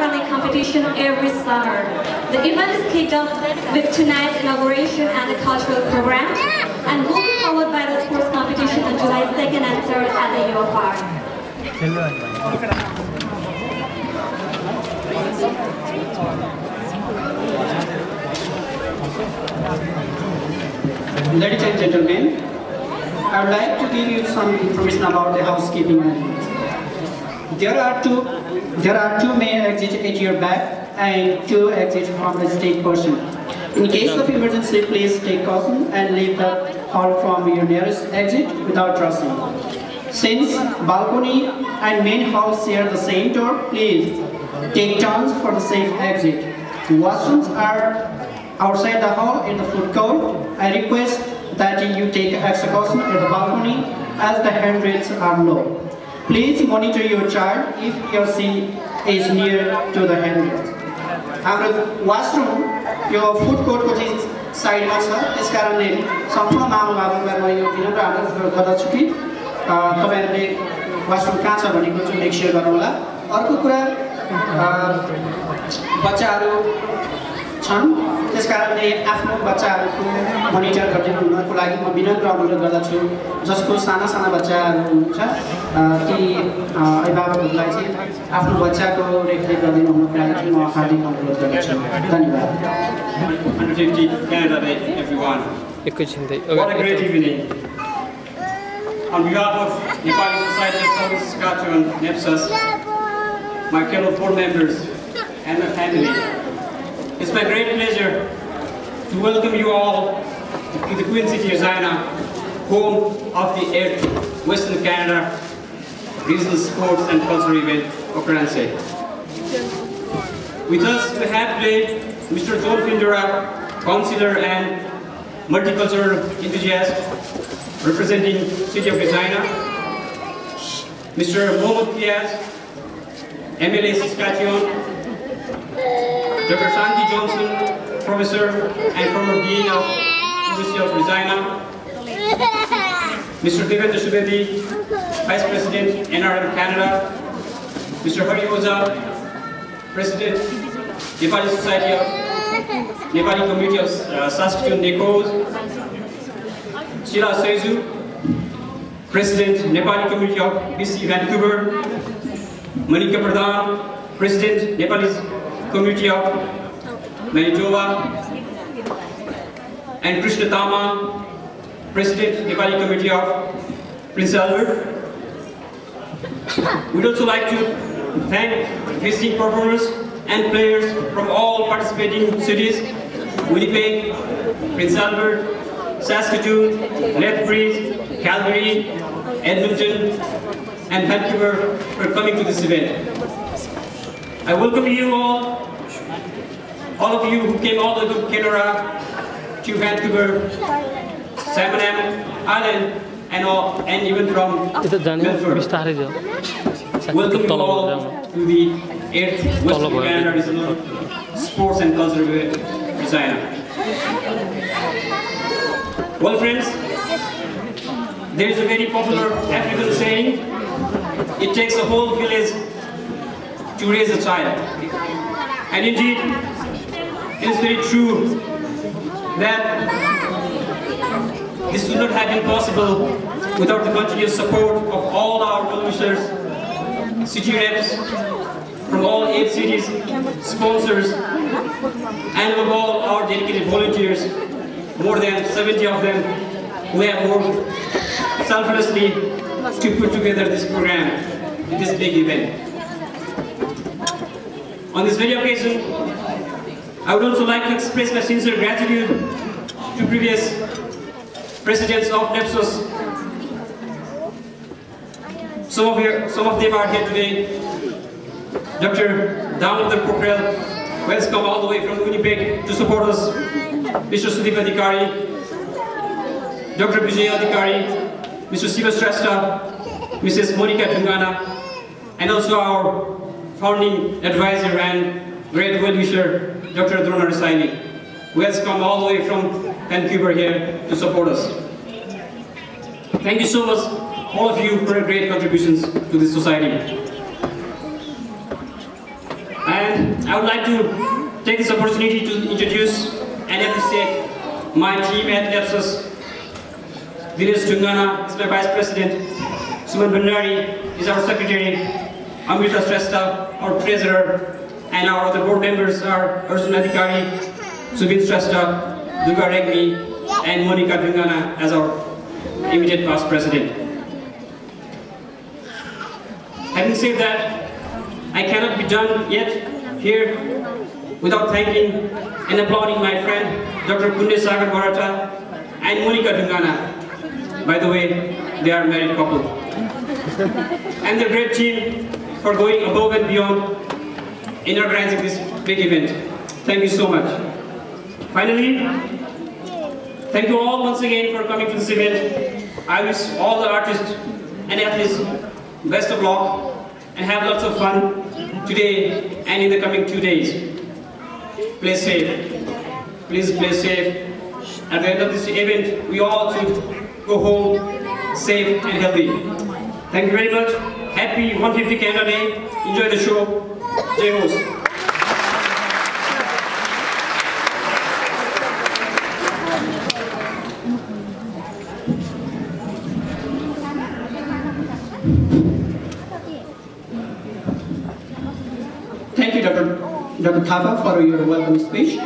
friendly competition every summer. The event is kicked off with tonight's inauguration and the cultural program, and will be followed by the sports competition on July 2nd and 3rd at the UFR. Ladies and gentlemen, I would like to give you some information about the housekeeping. There are two main exits at your back and 2 exits from the stage portion. In case of emergency, please take caution and leave the hall from your nearest exit without crossing. Since balcony and main hall share the same door, please take turns for the safe exit. Washrooms are outside the hall in the food court. I request that you take extra caution at the balcony as the handrails are low. Please monitor your child if your seat is near to the handrails. Our washroom, your food court को चाहिँ साइडमा छ, त्यसकारणले सम्पूर्ण महानुभावहरूलाई म यो विनम्र अनुरोध गर्दछु कि तपाईहरुले वाशरूम कहाँ छ भनेको चाहिँ मेक श्योर गर्नु होला। अर्को कुरा बच्चाहरू छन्, त्यसकारणले आफ्नो बच्चाहरूको मोनिटर गर्दिनुको लागि म विनम्र अनुरोध गर्दछु। जसको साना साना बच्चाहरू हुन्छ ती अभिभावकहरूलाई चाहिँ आफ्नो बच्चाको रेखदेख गरिदिनु हुनुको लागि चाहिँ म हार्दिक अनुरोध गर्दछु। धन्यवाद। 150 Canada Day, everyone. What a great evening. On behalf of Nepali Society of Southern Saskatchewan, NepSoSS, my fellow board members and my family, it's my great pleasure to welcome you all to the Queen City, Regina, home of the 8th Western Canada Regional Sports and Cultural Event occurrence. With us we have today Mr. John Findora, Councillor and Multicultural Enthusiast representing City of Regina, Mr. Mohamed Piaz, MLA Saskatchewan, Dr. Shanti Johnson, Professor and former Dean of University of Regina, Mr. Devendra Subedi, Vice President, NRM Canada, Mr. Hari Oza, President, Nepali Society of Nepali Community of Saskatchewan Nekos, Sheila Seju, President, Nepali Community of BC Vancouver, Manika Pradhan, President, Nepali Community of Manitoba, and Krishna Tama, President, Nepali Community of Prince Albert. We'd also like to thank visiting performers and players from all participating cities: Winnipeg, Prince Albert, Saskatoon, Lethbridge, Calgary, Edmonton, and Vancouver for coming to this event. I welcome you all of you who came all the way from Canada to Vancouver, Salmon Island, and even from Melbourne. Welcome you all to the 8th Western Canada Regional Sports and Cultural Event, Regina. Well, friends, there is a very popular African saying: it takes a whole village to raise a child. And indeed, it is very true that this would not have been possible without the continuous support of all our well-wishers, city reps from all 8 cities, sponsors, and above all our dedicated volunteers, more than 70 of them who have worked selflessly to put together this program, this big event. On this very occasion, I would also like to express my sincere gratitude to previous presidents of NepSoSS. Some of them are here today. Dr. Damodar Pokhrel, welcome all the way from Winnipeg to support us. Mr. Sudeep Adhikari, Dr. Vijay Adhikari, Mr. Siva Shrestha, Mrs. Monica Dungana, and also our founding advisor and great well-wisher, Dr. Drona Rasaini, who has come all the way from Vancouver here to support us. Thank you so much, all of you, for your great contributions to this society. And I would like to take this opportunity to introduce and appreciate my team at NepSoSS. Dinesh Dungana is my Vice President, Suman Bhandari is our Secretary, Amrita Shrestha, our Treasurer, and our other board members are Arjun Adhikari, Subin Shrestha, Duga Regni, and Monica Dungana as our immediate past President. Having said that, I cannot be done yet here without thanking and applauding my friend Dr. Kunde Sagar Barata and Monica Dungana. By the way, they are a married couple. And the great team for going above and beyond in organizing this big event. Thank you so much. Finally, thank you all once again for coming to this event. I wish all the artists and athletes best of luck and have lots of fun today and in the coming 2 days. Play safe. Please play safe. At the end of this event, we all should go home safe and healthy. Thank you very much. Happy 150 Canada Day. Enjoy the show. Jai Ho. Thank you, Dr. Thapa, for your welcome speech.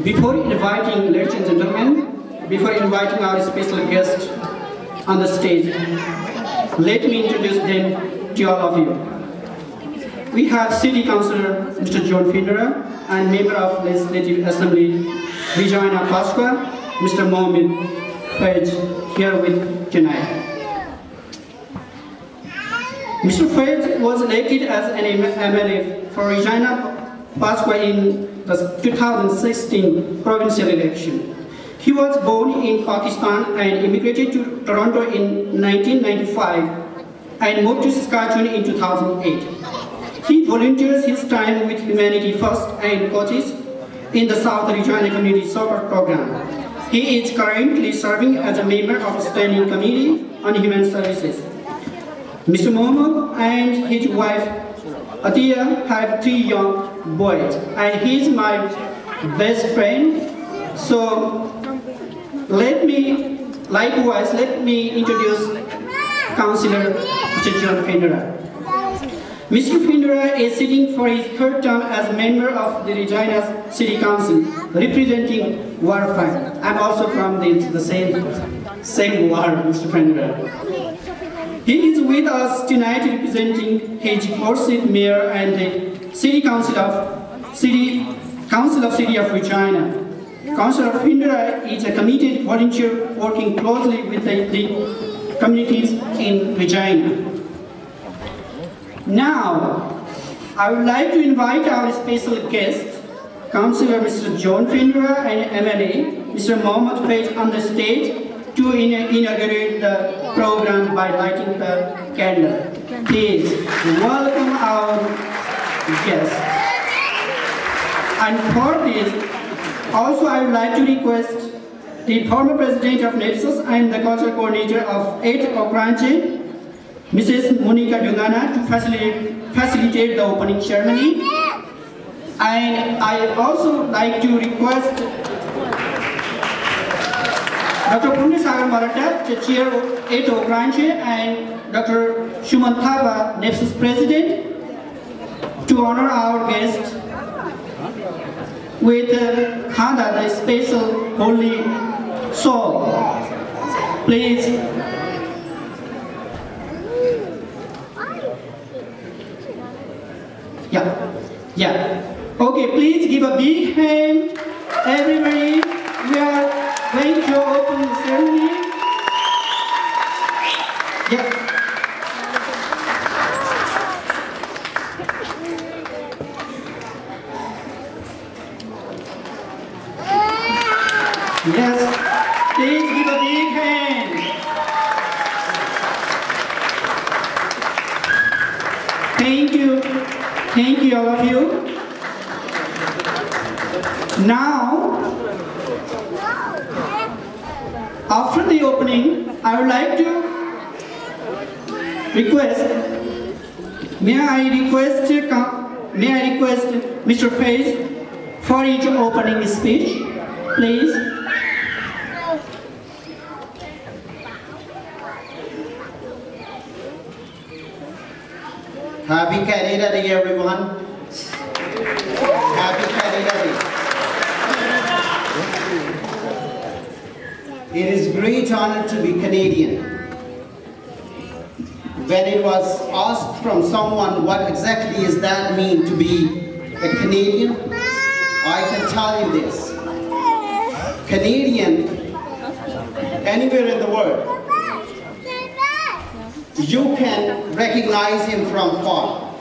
Before inviting, ladies and gentlemen, before inviting our special guest on the stage, let me introduce them to all of you. We have City Councillor Mr. John Findera and Member of Legislative Assembly Regina Pasqua, Mr. Mohamed Faiz, here with tonight. Mr. Faiz was elected as an MLA for Regina Pasqua in the 2016 provincial election. He was born in Pakistan and immigrated to Toronto in 1995 and moved to Saskatchewan in 2008. He volunteers his time with Humanity First and coaches in the South Regina Community Soccer Program. He is currently serving as a member of the Standing Committee on Human Services. Mr. Mohammed and his wife Atiya have 3 young boys, and he is my best friend. So let me introduce Councillor Mr. John Findera. Mr. Findera is sitting for his 3rd term as a member of the Regina City Council, representing Ward 5. I'm also from the same ward, Mr. Findera. He is with us tonight representing his Corset Mayor and the City Council of City of Regina. Councillor Findera is a committed volunteer working closely with the communities in Regina. Now, I would like to invite our special guest, Councillor Mr. John Findera and MLA, Mr. Mohamed Faiz, on the stage to inaugurate the program by lighting the candle. Please welcome our guests. And for this, also I would like to request the former President of NepSoSS and the Cultural Coordinator of 8th WCRNSCE, Mrs. Monica Dungana, to facilitate the opening ceremony. And I also like to request Dr. Kunde Sagar Barata, the Chair of 8th WCRNSCE, and Dr. Suman Thapa, NepSoSS President, to honor our guest with Khanda, the special holy soul. Please. Yeah. Okay, please give a big hand, everybody. We are going to open the ceremony. Yeah. Yes, please give a big hand. Thank you all of you. Now, after the opening, I would like to request May I request Mr. Page for his opening speech, please? Happy Canada Day, everyone. Happy Canada Day. It is a great honor to be Canadian. When it was asked from someone what exactly does that mean to be a Canadian, I can tell you this. Canadian, anywhere in the world, you can recognize him from far.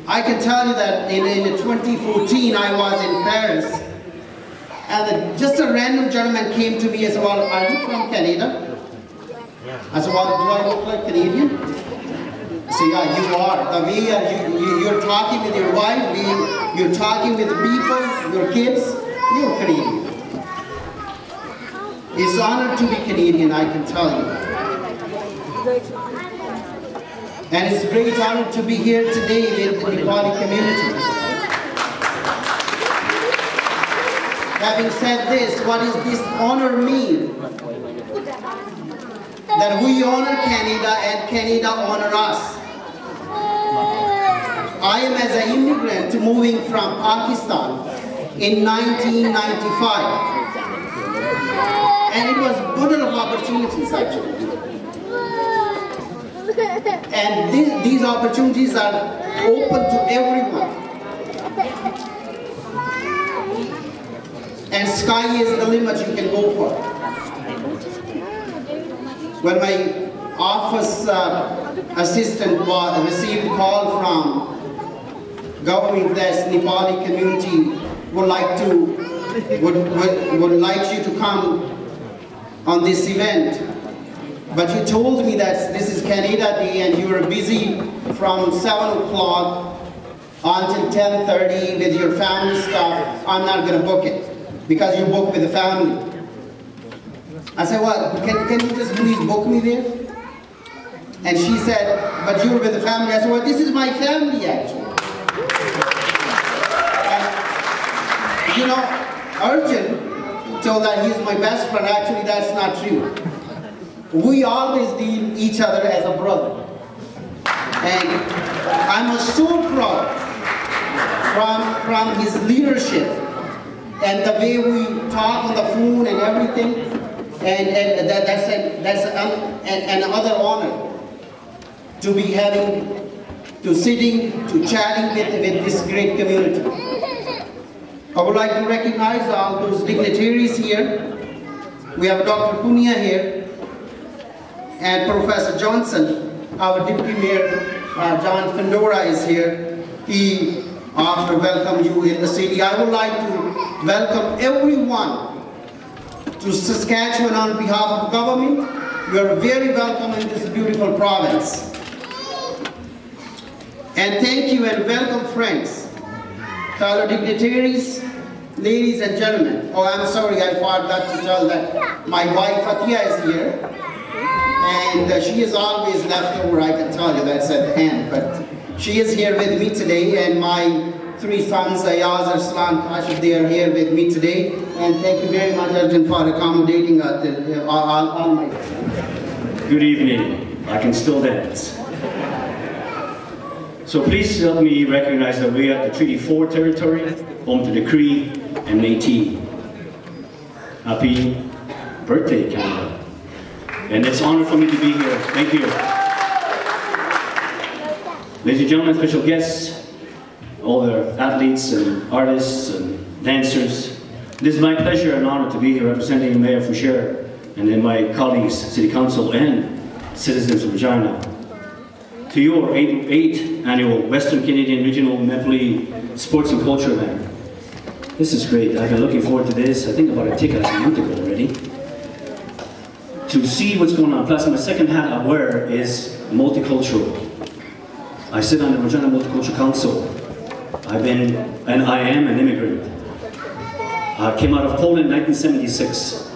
I can tell you that in 2014 I was in Paris, and just a random gentleman came to me and said, well, are you from Canada? I said, well, do I look like Canadian? I said, yeah, you are. The way you're talking with your wife, you're talking with people, your kids, you're Canadian. It's an honor to be Canadian, I can tell you. And it's a great honor to be here today with the Nepali community. Having said this, what does this honor mean? That we honor Canada and Canada honor us. I am as an immigrant moving from Pakistan in 1995. And it was bundle of opportunities actually. And these opportunities are open to everyone. And sky is the limit you can go for. When my office assistant received a call from government that Nepali community would like you to come on this event, but you told me that this is Canada Day and you were busy from 7 o'clock until 10:30 with your family stuff. I'm not going to book it because you book with the family. I said, well, can you just please book me there? And she said, but you're with the family. I said, well, this is my family actually. And, you know, Arjun told that he's my best friend. Actually, that's not true. We always deal each other as a brother. And I'm so proud from his leadership and the way we talk on the phone and everything. And that's another honor to be sitting, to chatting with this great community. I would like to recognize all those dignitaries here. We have Dr. Punia here and Professor Johnson. Our Deputy Mayor John Fendora is here. He after welcome you in the city. I would like to welcome everyone to Saskatchewan on behalf of government. You are very welcome in this beautiful province. And thank you and welcome friends, fellow dignitaries, ladies and gentlemen. Oh, I'm sorry, I forgot to tell that my wife Fatia is here. And she is always left over, I can tell you, that's at the end. But she is here with me today, and my 3 sons, Ayaz, Arslan, Kashif, they are here with me today. And thank you very much, Arjun, for accommodating all my... Good evening. I can still dance. So please help me recognize that we are at the Treaty 4 territory, home to the Cree and Métis. Happy birthday, Canada. And it's an honor for me to be here. Thank you. Ladies and gentlemen, special guests, all the athletes and artists and dancers. It is my pleasure and honor to be here representing Mayor Foucher and then my colleagues, City Council and citizens of Regina, to your 8th annual Western Canadian Regional Nepali Sports and Culture event. This is great. I've been looking forward to this. I think about a ticket a month ago already. To see what's going on. Plus, my second hat I wear is multicultural. I sit on the Regina Multicultural Council. I am an immigrant. I came out of Poland in 1976,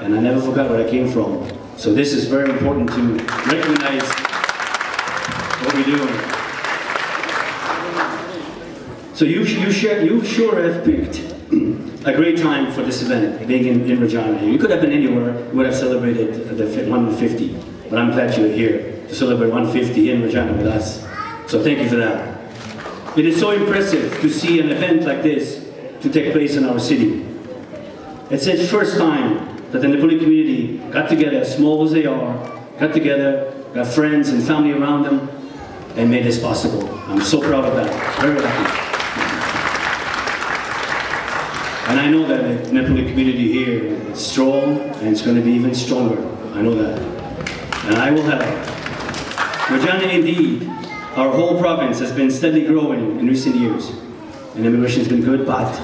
and I never forgot where I came from. So this is very important to recognize what we're doing. So you sure have picked a great time for this event, being in Regina. You could have been anywhere, you would have celebrated the 150, but I'm glad you're here to celebrate 150 in Regina with us. So thank you for that. It is so impressive to see an event like this to take place in our city. It's the first time that the Nepali community got together, as small as they are, got together, got friends and family around them, and made this possible. I'm so proud of that, very happy. And I know that the Nepali community here is strong, and it's going to be even stronger. I know that. And I will help. Regina, indeed, our whole province has been steadily growing in recent years. And immigration has been good, but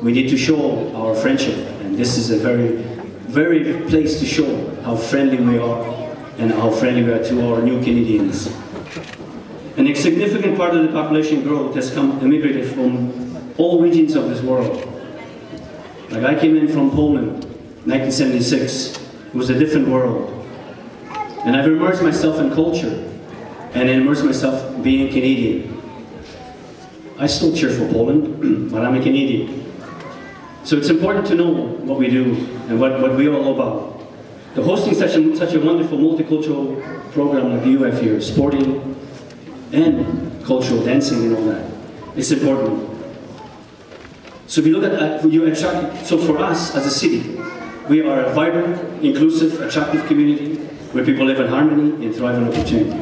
we need to show our friendship. And this is a very place to show how friendly we are and how friendly we are to our new Canadians. And a significant part of the population growth has immigrated from all regions of this world. Like I came in from Poland, 1976. It was a different world. And I've immersed myself in culture and immersed myself being Canadian. I still cheer for Poland, but I'm a Canadian. So it's important to know what we do and what we're all about. The hosting such a wonderful multicultural program like you have here, sporting and cultural dancing and all that, it's important. So if you look at so for us as a city, we are a vibrant, inclusive, attractive community where people live in harmony and thrive on opportunity.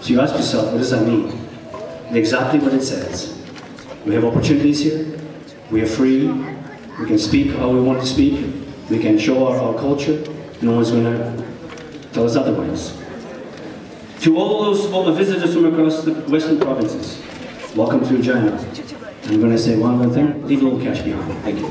So you ask yourself, what does that mean? Exactly what it says. We have opportunities here, we are free, we can speak how we want to speak, we can show our culture, no one's going to tell us otherwise. To all those visitors from across the Western provinces, welcome to Regina. I'm going to say one more thing, leave a little cash behind. Thank you.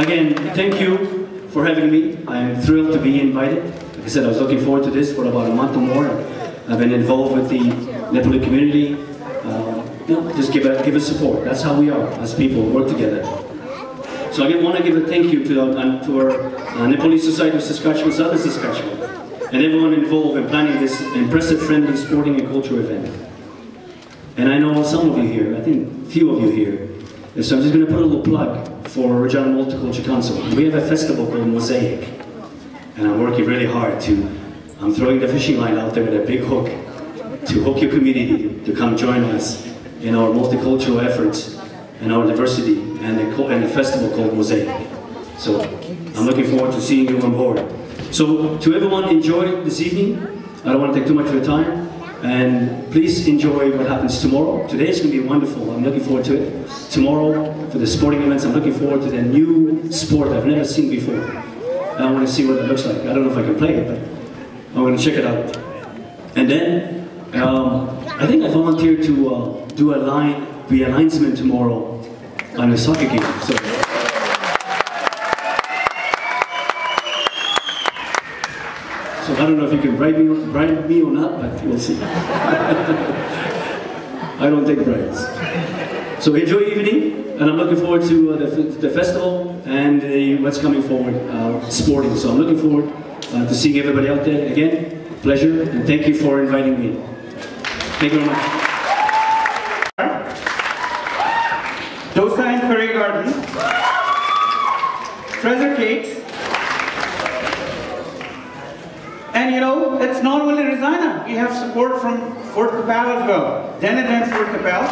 Again, thank you for having me. I'm thrilled to be invited. Like I said, I was looking forward to this for about a month or more. I've been involved with the Nepali community. Just give us support. That's how we are as people, work together. So I want to give a thank you to our Nepali Society of Saskatchewan, Southern Saskatchewan, and everyone involved in planning this impressive, friendly, sporting and cultural event. And I know some of you here, I think a few of you here, so I'm just going to put a little plug for Regina Multicultural Council. We have a festival called Mosaic, and I'm working really hard I'm throwing the fishing line out there with a big hook to hook your community to come join us in our multicultural efforts and our diversity and a festival called Mosaic. So I'm looking forward to seeing you on board. So to everyone, enjoy this evening. I don't want to take too much of your time. And please enjoy what happens tomorrow. Today is going to be wonderful. I'm looking forward to it. Tomorrow, for the sporting events, I'm looking forward to the new sport I've never seen before. I want to see what it looks like. I don't know if I can play it, but I'm going to check it out. And then, I think I volunteered to be a linesman tomorrow on a soccer game. So I don't know if you can bribe me or not, but we'll see. I don't take bribes. So enjoy your evening, and I'm looking forward to the festival and what's coming forward, sporting. So I'm looking forward to seeing everybody out there. Again, pleasure, and thank you for inviting me. Thank you very much. Dosa and Curry Garden, treasure cakes, and you know, it's not only Regina. We have support from Fort Capel as well. Dennet and Fort Capel,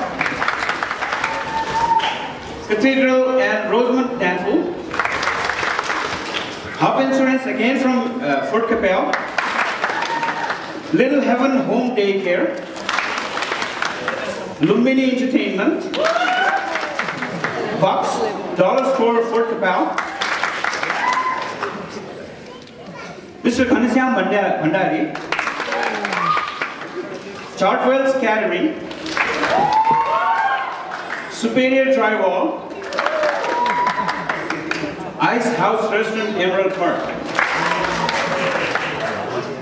Cathedral and Rosemont Dental, Hub Insurance again from Fort Capel, Little Heaven Home Daycare, Lumbini Entertainment, Bucks, Dollar Store Fort Capel, Mr. Ghanshyam Bhandari, Chartwell's Catering, Superior Drywall, Ice House Restaurant, Emerald Park.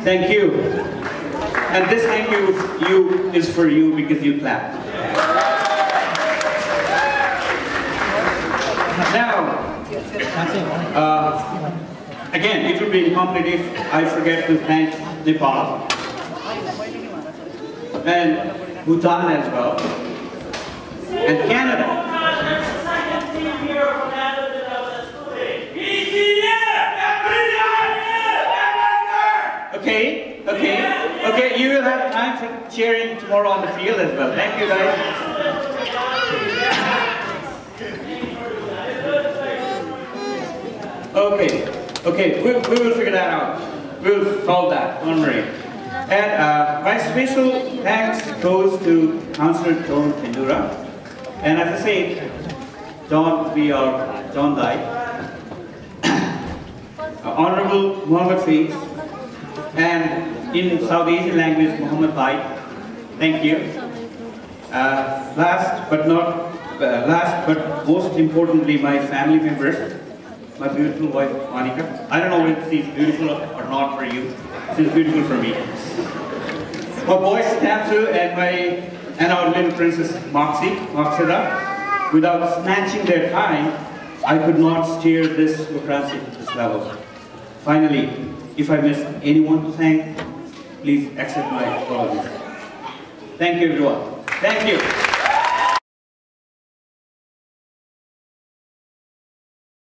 Thank you. And this thank you is for you because you clapped. Now, Again, it would be incomplete if I forget to thank Nepal and Bhutan as well, and Canada. Okay, you will have time for cheering tomorrow on the field as well. Thank you, guys. Okay, we will figure that out. We'll solve that, don't worry. And my special thanks goes to Councillor John Pendura. And as I said, John Dai, Honorable Muhammad Fiz, and in South Asian language, Muhammad Bai. Thank you. Last but most importantly, my family members, my beautiful wife, Monica. I don't know if she's beautiful or not for you. She's beautiful for me. My boys, Tamsu, and our little princess, Moxida. Without snatching their time, I could not steer this democracy to this level. Finally, if I missed anyone to thank, please accept my apologies. Thank you, everyone. Thank you.